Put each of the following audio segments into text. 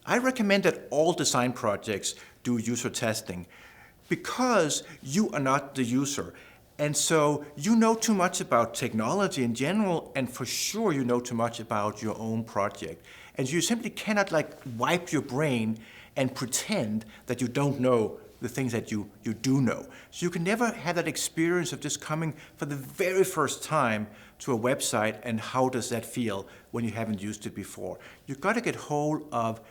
I recommend that all design projects do user testing because you are not the user. And so you know too much about technology in general, and for sure you know too much about your own project. And you simply cannot wipe your brain and pretend that you don't know the things that you do know. So you can never have that experience of just coming for the very first time to a website and how does that feel when you haven't used it before. You've got to get hold of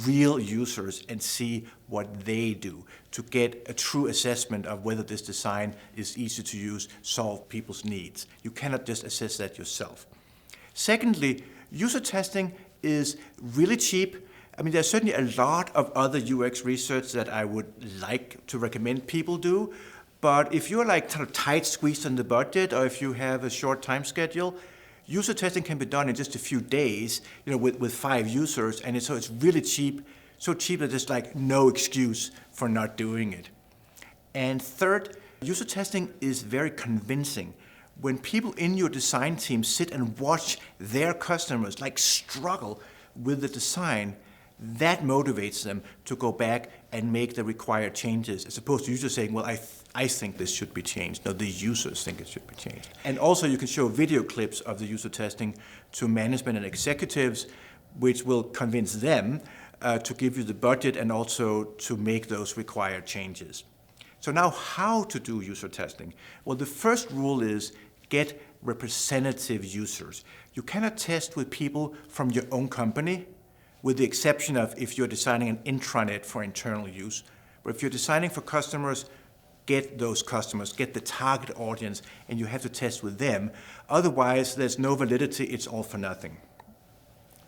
real users and see what they do to get a true assessment of whether this design is easy to use, solve people's needs. You cannot just assess that yourself. Secondly, user testing is really cheap. I mean, there's certainly a lot of other UX research that I would like to recommend people do, but if you're kind of tight squeezed on the budget, or if you have a short time schedule, user testing can be done in just a few days, with 5 users, and so it's really cheap, so cheap that there's no excuse for not doing it. And third, user testing is very convincing. When people in your design team sit and watch their customers struggle with the design, that motivates them to go back and make the required changes, as opposed to you just saying, well, I think this should be changed. No, the users think it should be changed. And also you can show video clips of the user testing to management and executives, which will convince them to give you the budget and also to make those required changes. So now how to do user testing? Well, the first rule is get representative users. You cannot test with people from your own company, with the exception of if you're designing an intranet for internal use. But if you're designing for customers, get those customers, get the target audience, and you have to test with them. Otherwise, there's no validity, it's all for nothing.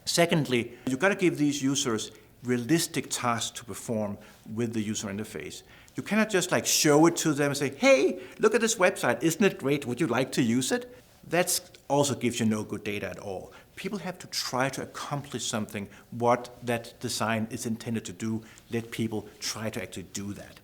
Secondly, you've got to give these users realistic tasks to perform with the user interface. You cannot just show it to them and say, hey, look at this website, isn't it great, would you like to use it? That also gives you no good data at all. People have to try to accomplish something, what that design is intended to do. Let people try to actually do that.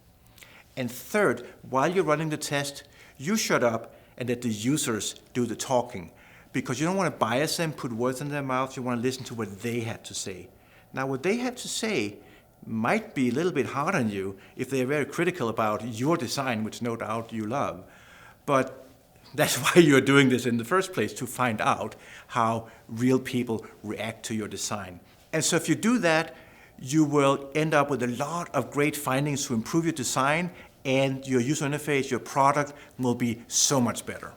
And third, while you're running the test, you shut up and let the users do the talking, because you don't want to bias them, put words in their mouth. You want to listen to what they had to say. Now, what they have to say might be a little bit hard on you if they're very critical about your design, which no doubt you love. But that's why you're doing this in the first place, to find out how real people react to your design. And so if you do that, you will end up with a lot of great findings to improve your design, and your user interface, your product will be so much better.